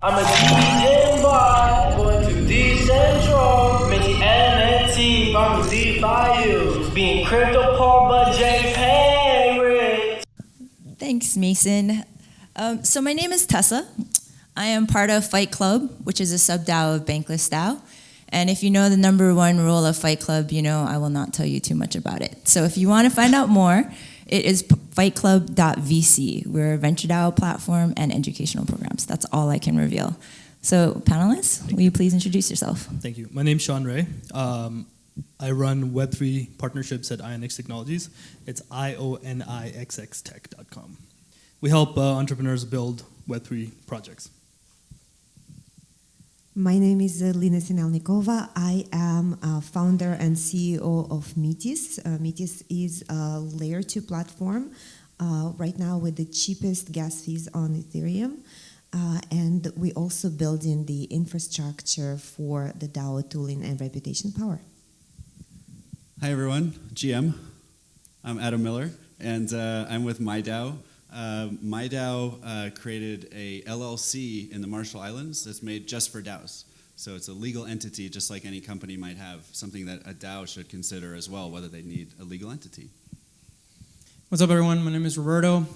I'm a DJ boy, going to Dcentral, minting NFT, farming DeFi, being crypto poor but JPay rich. Thanks, Mason. So my name is Tesa. I am part of Fight Club, which is a sub-DAO of Bankless DAO. And if you know the number one rule of Fight Club, you know I will not tell you too much about it. So if you want to find out more, it is fightclub.vc. We're a venture DAO platform and educational programs. That's all I can reveal. So panelists, will you please introduce yourself? Thank you. My name's Shaan. I run Web3 partnerships at Ionixx Technologies. It's ionixxtech.com. We help entrepreneurs build Web3 projects. My name is Elena Sinelnikova. I am a founder and CEO of METIS. METIS is a layer 2 platform right now with the cheapest gas fees on Ethereum. And we also build in the infrastructure for the DAO tooling and reputation power. Hi everyone, GM. I'm Adam Miller, and I'm with MIDAO. MIDAO created a LLC in the Marshall Islands that's made just for DAOs. So it's a legal entity, just like any company might have, something that a DAO should consider as well, whether they need a legal entity. What's up, everyone? My name is Roberto.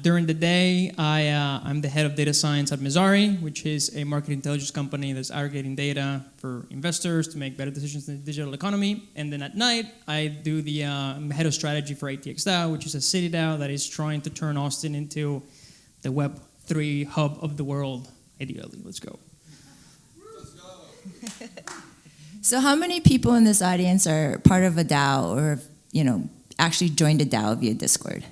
During the day, I'm the head of data science at Mizari, which is a market intelligence company that's aggregating data for investors to make better decisions in the digital economy. And then at night, I do the head of strategy for ATX DAO, which is a city DAO that is trying to turn Austin into the Web3 hub of the world, ideally. Let's go. Let's go. So how many people in this audience are part of a DAO or, actually joined a DAO via Discord?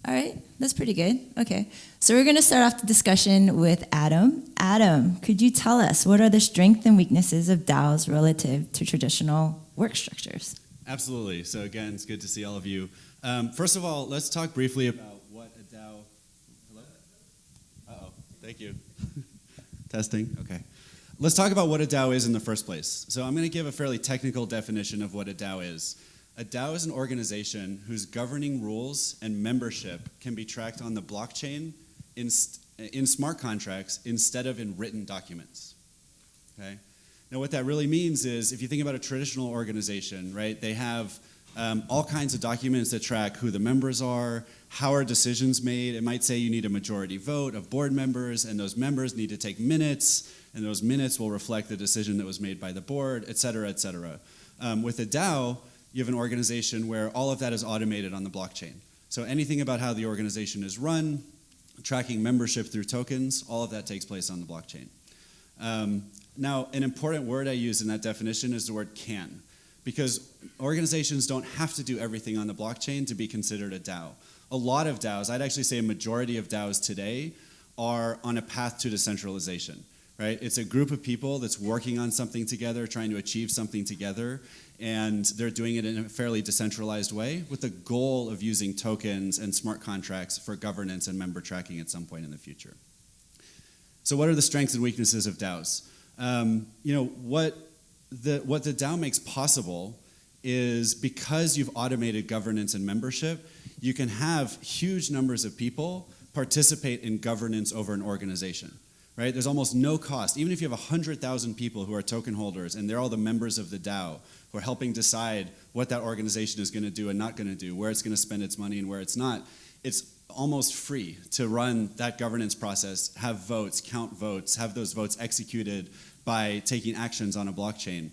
All right, that's pretty good. Okay, so we're going to start off the discussion with Adam. Adam, could you tell us what are the strengths and weaknesses of DAOs relative to traditional work structures? Absolutely. So again, it's good to see all of you. First of all, let's talk briefly about what a DAO... Hello? Uh-oh, thank you. Testing, okay. Let's talk about what a DAO is in the first place. So I'm going to give a fairly technical definition of what a DAO is. A DAO is an organization whose governing rules and membership can be tracked on the blockchain in smart contracts instead of in written documents. Okay? Now what that really means is, if you think about a traditional organization, right, they have all kinds of documents that track who the members are, how are decisions made. It might say you need a majority vote of board members, and those members need to take minutes, and those minutes will reflect the decision that was made by the board, et cetera, et cetera. With a DAO, you have an organization where all of that is automated on the blockchain. So anything about how the organization is run, tracking membership through tokens, all of that takes place on the blockchain. Now, an important word I use in that definition is the word can, because organizations don't have to do everything on the blockchain to be considered a DAO. A lot of DAOs, I'd actually say a majority of DAOs today, are on a path to decentralization. Right? It's a group of people that's working on something together, trying to achieve something together, and they're doing it in a fairly decentralized way with the goal of using tokens and smart contracts for governance and member tracking at some point in the future. So what are the strengths and weaknesses of DAOs? What the DAO makes possible is, because you've automated governance and membership, you can have huge numbers of people participate in governance over an organization. Right? There's almost no cost. Even if you have 100,000 people who are token holders and they're all the members of the DAO who are helping decide what that organization is going to do and not going to do, where it's going to spend its money and where it's not, it's almost free to run that governance process, have votes, count votes, have those votes executed by taking actions on a blockchain.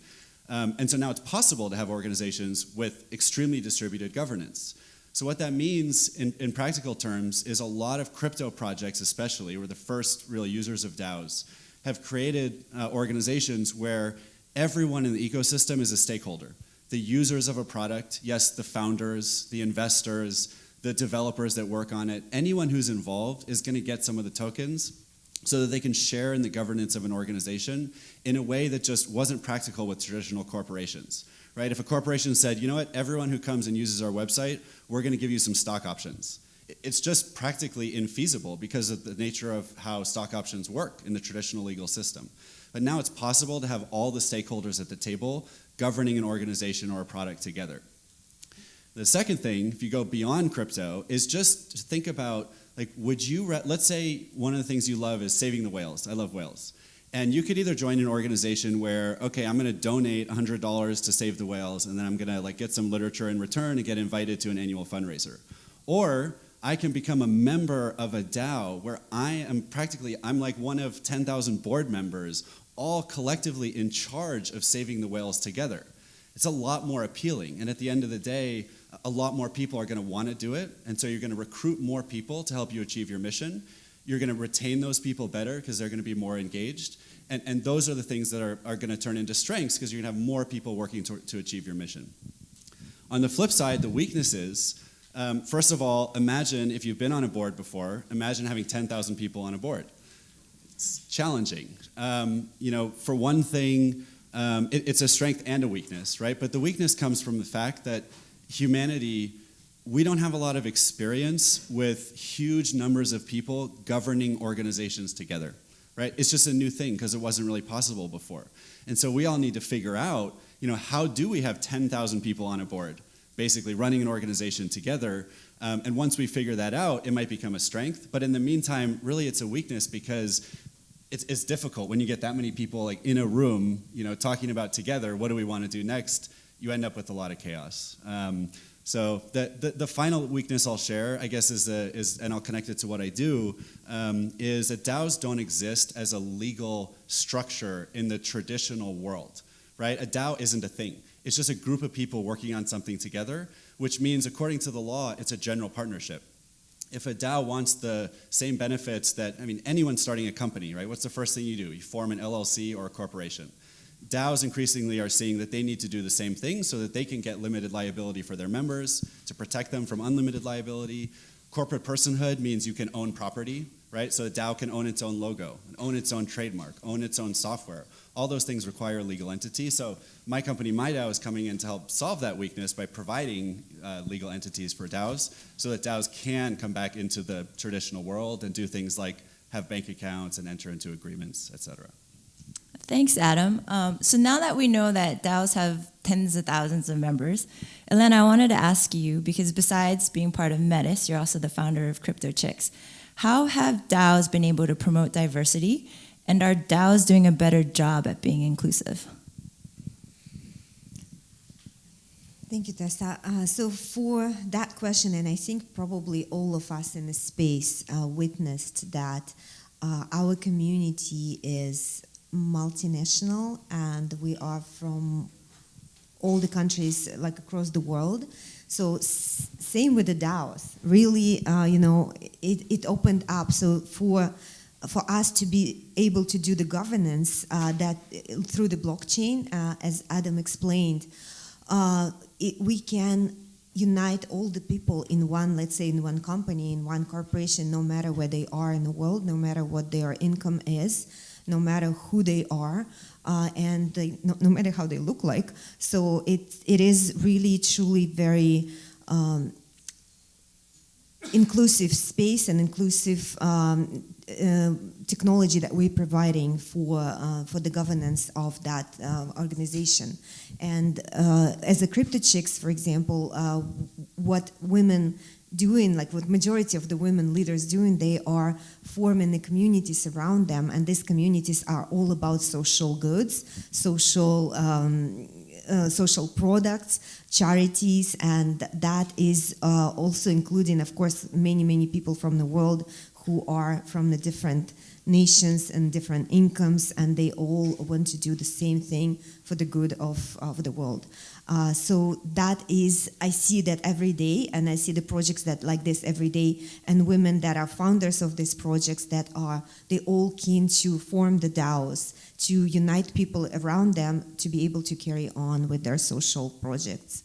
And so now it's possible to have organizations with extremely distributed governance. So what that means in practical terms is a lot of crypto projects, especially, were the first real users of DAOs, have created organizations where everyone in the ecosystem is a stakeholder. The users of a product, yes, the founders, the investors, the developers that work on it, anyone who's involved is going to get some of the tokens so that they can share in the governance of an organization in a way that just wasn't practical with traditional corporations. Right? If a corporation said, you know what, everyone who comes and uses our website, we're going to give you some stock options. It's just practically infeasible because of the nature of how stock options work in the traditional legal system. But now it's possible to have all the stakeholders at the table governing an organization or a product together. The second thing, if you go beyond crypto, is just to think about Like, would you, let's say one of the things you love is saving the whales. I love whales. And you could either join an organization where, okay, I'm going to donate $100 to save the whales, and then I'm going to like get some literature in return and get invited to an annual fundraiser. Or I can become a member of a DAO where I'm like one of 10,000 board members, all collectively in charge of saving the whales together. It's a lot more appealing. And at the end of the day, a lot more people are going to want to do it. And so you're going to recruit more people to help you achieve your mission. You're going to retain those people better because they're going to be more engaged. And those are the things that are going to turn into strengths because you're going to have more people working to achieve your mission. On the flip side, the weaknesses, first of all, imagine if you've been on a board before, imagine having 10,000 people on a board. It's challenging. For one thing, it's a strength and a weakness, right? But the weakness comes from the fact that humanity, we don't have a lot of experience with huge numbers of people governing organizations together, right? It's just a new thing because it wasn't really possible before. And so we all need to figure out, how do we have 10,000 people on a board, basically running an organization together? And once we figure that out, it might become a strength. But in the meantime, really it's a weakness because it's difficult when you get that many people like in a room, talking about together, what do we want to do next? You end up with a lot of chaos. So the final weakness I'll share, I guess, is and I'll connect it to what I do, is that DAOs don't exist as a legal structure in the traditional world, right? A DAO isn't a thing. It's just a group of people working on something together, which means, according to the law, it's a general partnership. If a DAO wants the same benefits that, anyone starting a company, right? What's the first thing you do? You form an LLC or a corporation. DAOs increasingly are seeing that they need to do the same thing so that they can get limited liability for their members, to protect them from unlimited liability. Corporate personhood means you can own property, right? So a DAO can own its own logo, own its own trademark, own its own software. All those things require a legal entity. So my company, MIDAO, is coming in to help solve that weakness by providing legal entities for DAOs so that DAOs can come back into the traditional world and do things like have bank accounts and enter into agreements, et cetera. Thanks, Adam. So now that we know that DAOs have tens of thousands of members, Elena, I wanted to ask you, because besides being part of METIS, you're also the founder of CryptoChicks. How have DAOs been able to promote diversity, and are DAOs doing a better job at being inclusive? Thank you, Tesa. So for that question, and I think probably all of us in the space witnessed that our community is multinational, and we are from all the countries like across the world. So same with the DAOs. Really, it opened up. So for us to be able to do the governance that through the blockchain, as Adam explained, we can unite all the people in one, let's say in one company, in one corporation, no matter where they are in the world, no matter what their income is, no matter who they are, and no matter how they look like. So it is really, truly very inclusive space and inclusive technology that we're providing for the governance of that organization. And as a CryptoChicks, for example, what women doing, like what majority of the women leaders doing, they are forming the communities around them, and these communities are all about social goods, social products, charities, and that is also including, of course, many people from the world who are from the different nations and different incomes, and they all want to do the same thing for the good of the world. So that is, I see that every day, and I see the projects that like this every day, and women that are founders of these projects that are, they all keen to form the DAOs, to unite people around them to be able to carry on with their social projects.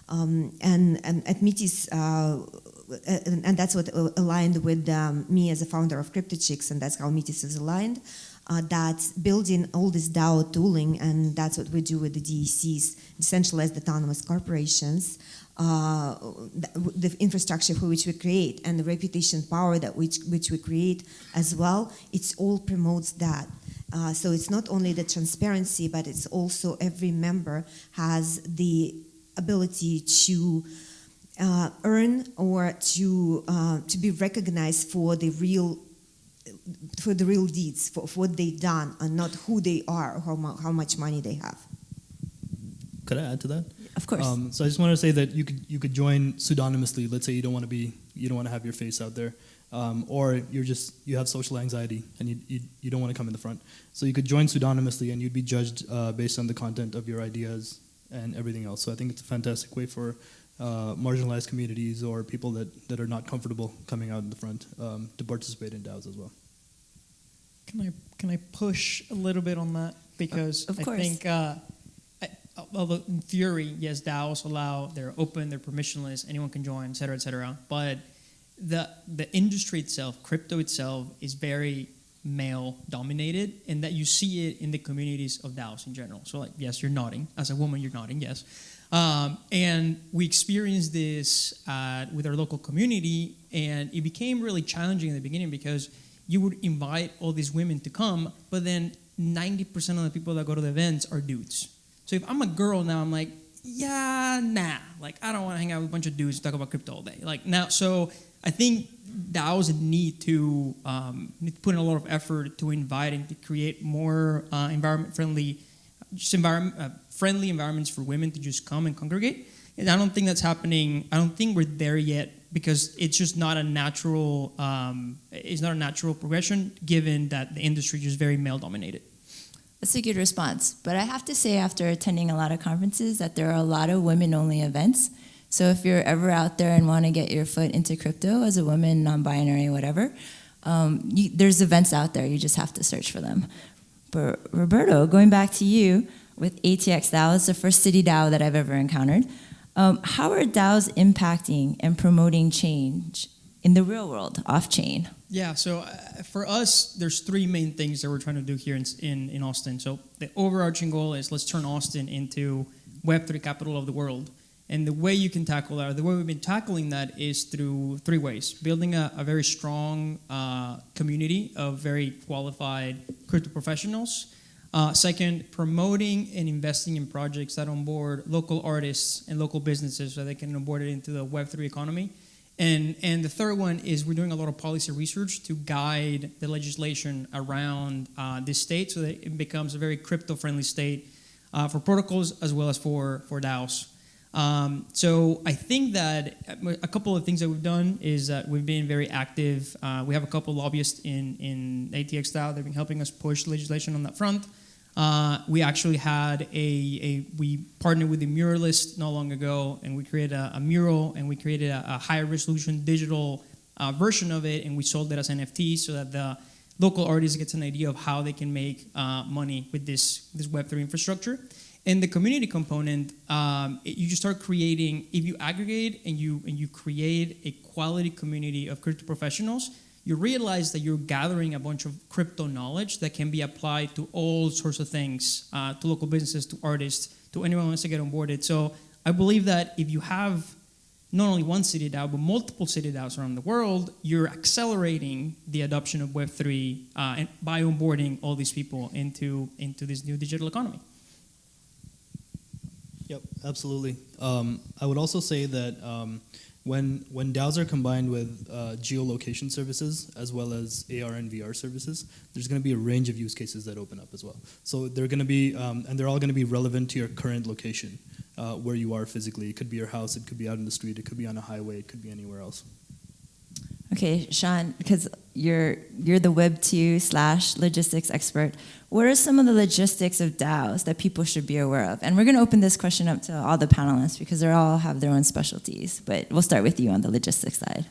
And at METIS, and that's what aligned with me as a founder of CryptoChicks, and that's how METIS is aligned. That's building all this DAO tooling, and that's what we do with the DECs, decentralized autonomous corporations, the infrastructure for which we create, and the reputation power that which we create as well. It all promotes that. So it's not only the transparency, but it's also every member has the ability to earn or to be recognized for the real deeds, for what they've done, and not who they are or how much money they have. Could I add to that? Of course. So I just want to say that you could join pseudonymously. Let's say you don't want to have your face out there, or you have social anxiety and you don't want to come in the front. So you could join pseudonymously and you'd be judged based on the content of your ideas and everything else. So I think it's a fantastic way for marginalized communities or people that are not comfortable coming out in the front to participate in DAOs as well. Can I push a little bit on that? Because of course. I think, although in theory, yes, DAOs they're open, they're permissionless, anyone can join, et cetera, but the industry itself, crypto itself, is very male dominated, and that you see it in the communities of DAOs in general. So like, yes, you're nodding. As a woman, you're nodding, yes. And we experienced this with our local community, and it became really challenging in the beginning because you would invite all these women to come, but then 90% of the people that go to the events are dudes. So if I'm a girl now, I'm like, yeah, nah. Like, I don't want to hang out with a bunch of dudes and talk about crypto all day. Like now, so I think DAOs need to put in a lot of effort to invite and to create more friendly environments for women to just come and congregate. And I don't think that's happening. I don't think we're there yet because it's just not a natural. It's not a natural progression, given that the industry is just very male dominated. That's a good response. But I have to say, after attending a lot of conferences, that there are a lot of women-only events. So if you're ever out there and want to get your foot into crypto as a woman, non-binary, whatever, there's events out there. You just have to search for them. But Roberto, going back to you with ATX DAO, it's the first city DAO that I've ever encountered. How are DAOs impacting and promoting change in the real world, off-chain? Yeah, so for us, there's three main things that we're trying to do here in Austin. So the overarching goal is let's turn Austin into Web3 capital of the world. And the way you can tackle that, or the way we've been tackling that, is through three ways. Building a very strong community of very qualified crypto professionals. Second, promoting and investing in projects that onboard local artists and local businesses so they can onboard it into the Web3 economy. And the third one is we're doing a lot of policy research to guide the legislation around this state so that it becomes a very crypto-friendly state for protocols as well as for DAOs. So I think that a couple of things that we've done is that we've been very active. We have a couple lobbyists in ATX DAO that have been helping us push legislation on that front. We actually had we partnered with the Muralist not long ago, and we created a mural, and we created a higher resolution digital version of it, and we sold it as NFT so that the local artist gets an idea of how they can make money with this Web3 infrastructure. And the community component, you just start creating, if you aggregate and you create a quality community of crypto professionals, you realize that you're gathering a bunch of crypto knowledge that can be applied to all sorts of things, to local businesses, to artists, to anyone who wants to get onboarded. So I believe that if you have not only one city DAO, but multiple city DAOs around the world, you're accelerating the adoption of Web3 and by onboarding all these people into this new digital economy. Yep, absolutely. I would also say that when DAOs are combined with geolocation services as well as AR and VR services, there's going to be a range of use cases that open up as well. So they're going to be, and they're all going to be relevant to your current location, where you are physically. It could be your house, it could be out in the street, it could be on a highway, it could be anywhere else. Okay, Shaan, because you're the Web 2/logistics expert. What are some of the logistics of DAOs that people should be aware of? And we're going to open this question up to all the panelists because they all have their own specialties. But we'll start with you on the logistics side.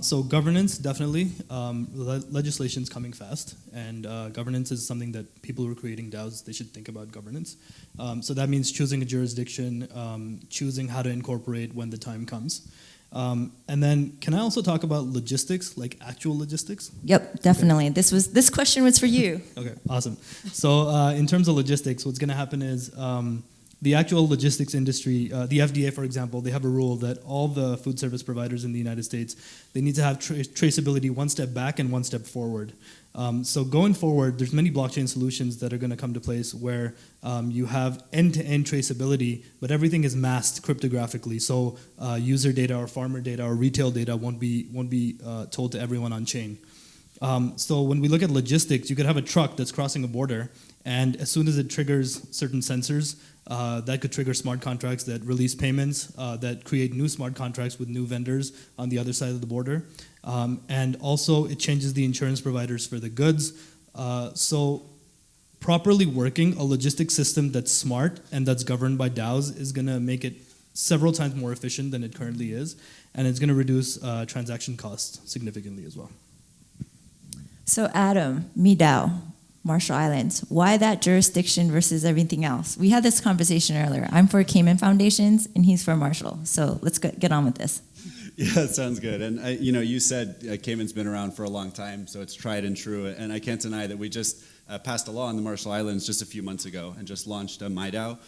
So governance, definitely. Legislation's coming fast, and governance is something that people who are creating DAOs, they should think about governance. So that means choosing a jurisdiction, choosing how to incorporate when the time comes. And then, can I also talk about logistics, like actual logistics? Yep, definitely. Okay. This question was for you. Okay, awesome. So in terms of logistics, what's going to happen is the actual logistics industry, the FDA, for example, they have a rule that all the food service providers in the United States, they need to have traceability one step back and one step forward. So going forward, there's many blockchain solutions that are going to come to place where you have end-to-end traceability, but everything is masked cryptographically. So user data or farmer data or retail data won't be told to everyone on chain. So when we look at logistics, you could have a truck that's crossing a border, and as soon as it triggers certain sensors, that could trigger smart contracts that release payments, that create new smart contracts with new vendors on the other side of the border. And also it changes the insurance providers for the goods. So properly working a logistics system that's smart and that's governed by DAOs is going to make it several times more efficient than it currently is, and it's going to reduce transaction costs significantly as well. So Adam, MIDAO, Marshall Islands, why that jurisdiction versus everything else? We had this conversation earlier. I'm for Cayman Foundations, and he's for Marshall. So let's get on with this. Yeah, that sounds good. And you said Cayman's been around for a long time, so it's tried and true. And I can't deny that we just passed a law in the Marshall Islands just a few months ago and just launched a MIDAO.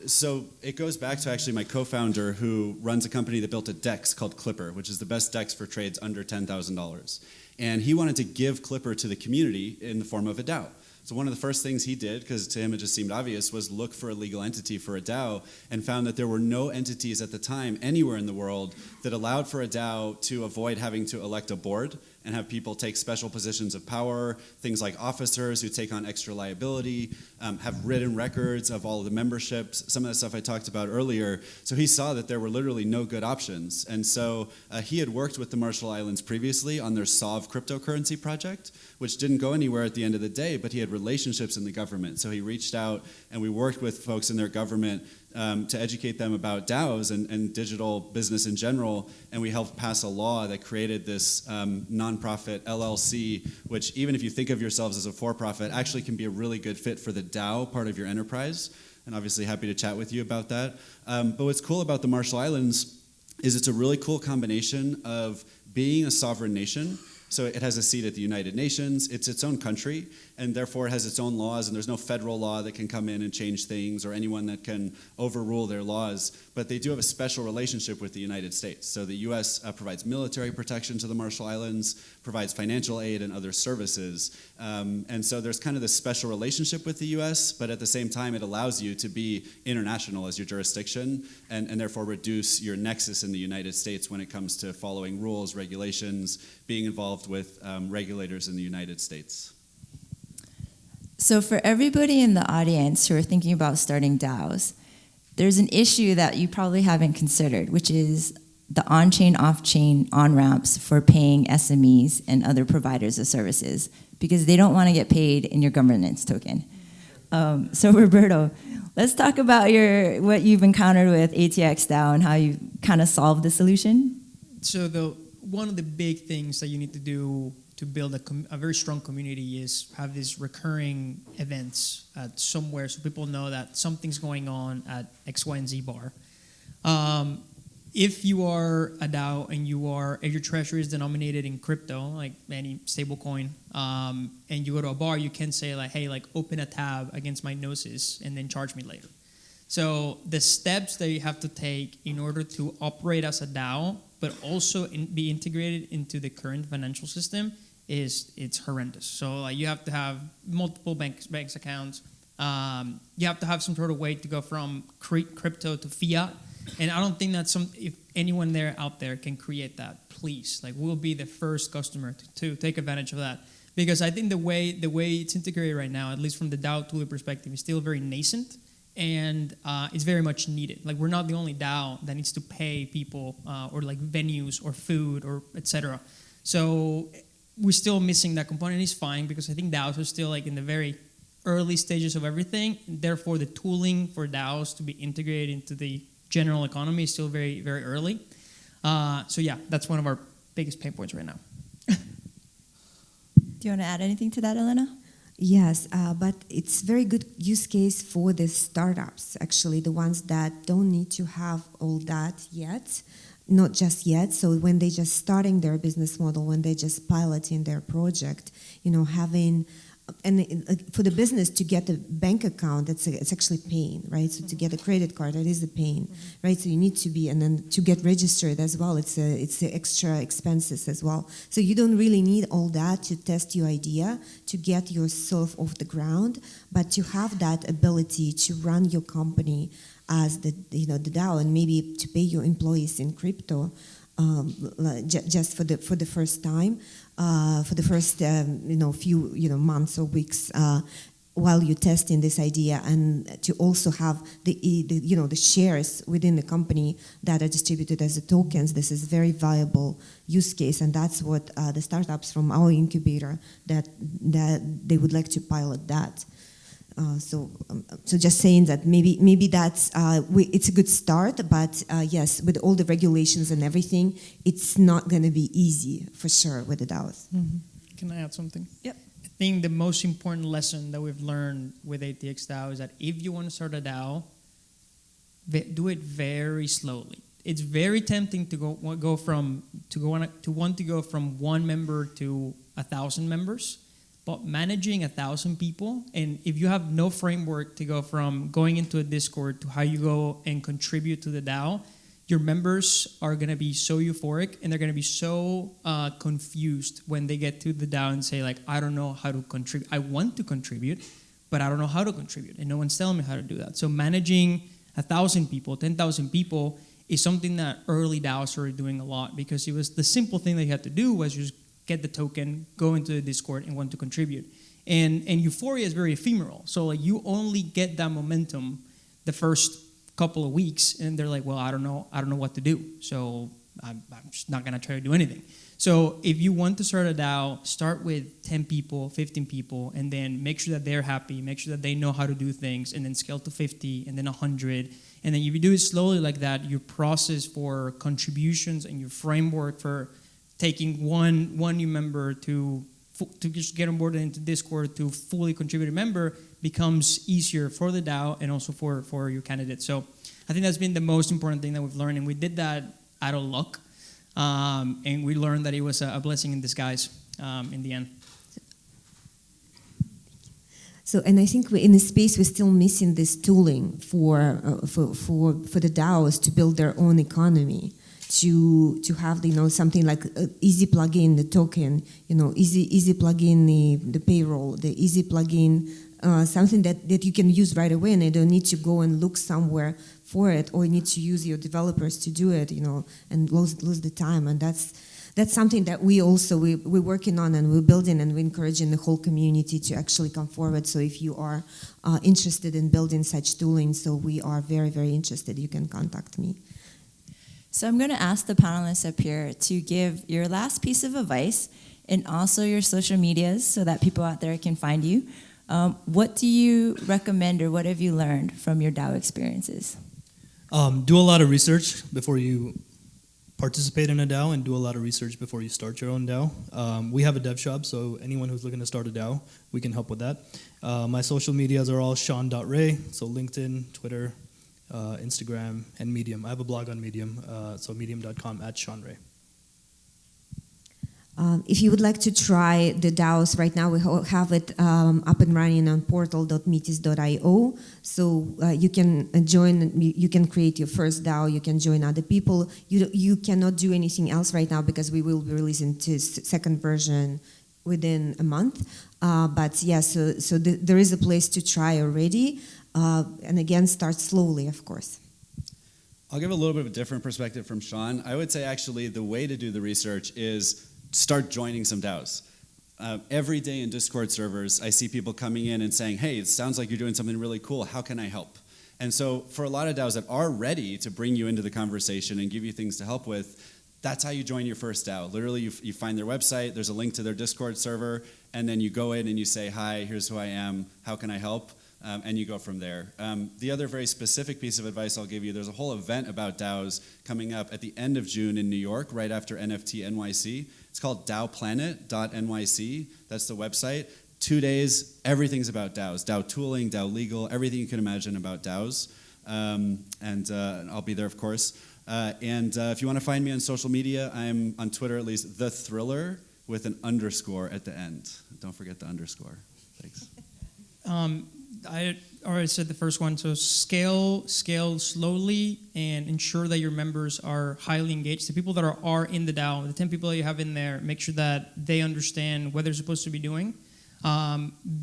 So it goes back to actually my co-founder who runs a company that built a DEX called Clipper, which is the best DEX for trades under $10,000. And he wanted to give Clipper to the community in the form of a DAO. So one of the first things he did, because to him it just seemed obvious, was look for a legal entity for a DAO, and found that there were no entities at the time anywhere in the world that allowed for a DAO to avoid having to elect a board and have people take special positions of power, things like officers who take on extra liability, have written records of all of the memberships, some of the stuff I talked about earlier. So he saw that there were literally no good options. And so he had worked with the Marshall Islands previously on their Sov cryptocurrency project, which didn't go anywhere at the end of the day, but he had relationships in the government. So he reached out and we worked with folks in their government to educate them about DAOs and digital business in general, and we helped pass a law that created this nonprofit LLC, which even if you think of yourselves as a for-profit, actually can be a really good fit for the DAO part of your enterprise, and obviously happy to chat with you about that. But what's cool about the Marshall Islands is it's a really cool combination of being a sovereign nation. So it has a seat at the United Nations, it's its own country, and therefore it has its own laws, and there's no federal law that can come in and change things or anyone that can overrule their laws, but they do have a special relationship with the United States. So the US provides military protection to the Marshall Islands, provides financial aid and other services, and so there's kind of this special relationship with the US, but at the same time it allows you to be international as your jurisdiction, and therefore reduce your nexus in the United States when it comes to following rules, regulations, being involved with regulators in the United States. So for everybody in the audience who are thinking about starting DAOs, there's an issue that you probably haven't considered, which is the on-chain, off-chain on-ramps for paying SMEs and other providers of services, because they don't want to get paid in your governance token. So Roberto, let's talk about what you've encountered with ATX DAO and how you kind of solved the solution. So one of the big things that you need to do to build a very strong community is have these recurring events at somewhere so people know that something's going on at X, Y, and Z bar. If you are a DAO and if your treasury is denominated in crypto, like any stablecoin, and you go to a bar, you can say like, hey, like open a tab against my Gnosis and then charge me later. So the steps that you have to take in order to operate as a DAO, but also be integrated into the current financial system, it's horrendous. So like, you have to have multiple bank accounts. You have to have some sort of way to go from crypto to fiat. And I don't think that if anyone out there can create that, please, like we'll be the first customer to take advantage of that. Because I think the way it's integrated right now, at least from the DAO tool perspective, is still very nascent. And it's very much needed. Like we're not the only DAO that needs to pay people or like venues or food or etc. So we're still missing that component. It's fine because I think DAOs are still like in the very early stages of everything. Therefore, the tooling for DAOs to be integrated into the general economy is still very, very early. So yeah, that's one of our biggest pain points right now. Do you want to add anything to that, Elena? Yes, but it's very good use case for the startups, actually, the ones that don't need to have all that yet, not just yet. So when they're just starting their business model, when they're just piloting their project, having for the business to get a bank account, it's actually pain, right? So to get a credit card, that is a pain, right? So you need to be, and then to get registered as well, it's the extra expenses as well. So you don't really need all that to test your idea, to get yourself off the ground, but to have that ability to run your company as the DAO, and maybe to pay your employees in crypto, just for the first time, for the first few months or weeks while you're testing this idea, and to also have the shares within the company that are distributed as the tokens. This is very viable use case, and that's what the startups from our incubator that they would like to pilot that. So just saying that maybe that's it's a good start, but yes, with all the regulations and everything, it's not going to be easy for sure with the DAOs. Mm-hmm. Can I add something? Yep. I think the most important lesson that we've learned with ATX DAO is that if you want to start a DAO, do it very slowly. It's very tempting to want to go from 1 member to 1,000 members. But managing 1,000 people, and if you have no framework to go from going into a Discord to how you go and contribute to the DAO, your members are going to be so euphoric, and they're going to be so confused when they get to the DAO and say, like, I don't know how to contribute. I want to contribute, but I don't know how to contribute, and no one's telling me how to do that. So managing 1,000 people, 10,000 people is something that early DAOs started doing a lot, because it was the simple thing that you had to do was just get the token, go into the Discord, and want to contribute. And euphoria is very ephemeral. So like you only get that momentum the first couple of weeks, and they're like, well, I don't know what to do. So I'm just not gonna try to do anything. So if you want to start a DAO, start with 10 people, 15 people, and then make sure that they're happy, make sure that they know how to do things, and then scale to 50, and then 100. And then if you do it slowly like that, your process for contributions and your framework for taking one new member to just get on board into Discord to fully contribute a member becomes easier for the DAO and also for your candidates. So I think that's been the most important thing that we've learned, and we did that out of luck, and we learned that it was a blessing in disguise in the end. So, and I think in this space we're still missing this tooling for the DAOs to build their own economy. To have something like easy plug-in the token, easy plug-in the payroll, the easy plug-in something that you can use right away, and you don't need to go and look somewhere for it, or you need to use your developers to do it, and lose the time. And that's something that we're working on, and we're building, and we're encouraging the whole community to actually come forward. So if you are interested in building such tooling, so we are very, very interested, you can contact me. So I'm going to ask the panelists up here to give your last piece of advice, and also your social medias so that people out there can find you. What do you recommend, or what have you learned from your DAO experiences? Do a lot of research before you participate in a DAO, and do a lot of research before you start your own DAO. We have a dev shop, so anyone who's looking to start a DAO, we can help with that. My social medias are all Shaan.ray, so LinkedIn, Twitter, Instagram, and Medium. I have a blog on Medium, so medium.com @ShaanRay. If you would like to try the DAOs right now, we have it up and running on portal.metis.io. So you can join, you can create your first DAO, you can join other people. You cannot do anything else right now because we will be releasing the second version within a month. But yeah, so there is a place to try already. And again, start slowly, of course. I'll give a little bit of a different perspective from Shaan. I would say actually the way to do the research is start joining some DAOs. Every day in Discord servers, I see people coming in and saying, hey, it sounds like you're doing something really cool. How can I help? And so for a lot of DAOs that are ready to bring you into the conversation and give you things to help with, that's how you join your first DAO. Literally, you find their website, there's a link to their Discord server, and then you go in and you say, hi, here's who I am, how can I help? And you go from there. The other very specific piece of advice I'll give you, there's a whole event about DAOs coming up at the end of June in New York, right after NFT NYC. It's called DAOplanet.nyc. That's the website. 2 days, everything's about DAOs. DAO tooling, DAO legal, everything you can imagine about DAOs. And I'll be there, of course. And if you want to find me on social media, I'm on Twitter at least, The Thriller, with an underscore at the end. Don't forget the underscore. Thanks. I already said the first one. So scale slowly, and ensure that your members are highly engaged. The people that are in the DAO, the 10 people that you have in there, make sure that they understand what they're supposed to be doing.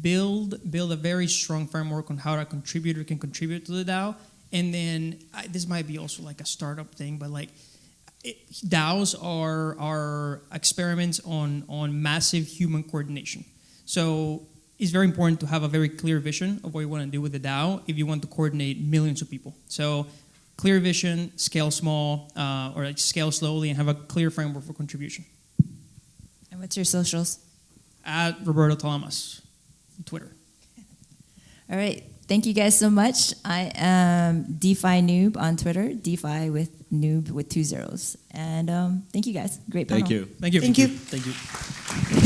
Build a very strong framework on how a contributor can contribute to the DAO. And then this might be also like a startup thing, but like DAOs are experiments on massive human coordination. So it's very important to have a very clear vision of what you want to do with the DAO if you want to coordinate millions of people. So clear vision, scale small, or like scale slowly, and have a clear framework for contribution. And what's your socials? At Roberto Talamas on Twitter. All right. Thank you guys so much. I am DeFi Noob on Twitter, DeFi with noob with 2 zeros. And thank you guys. Great panel. Thank you. Thank you. Thank you. Thank you.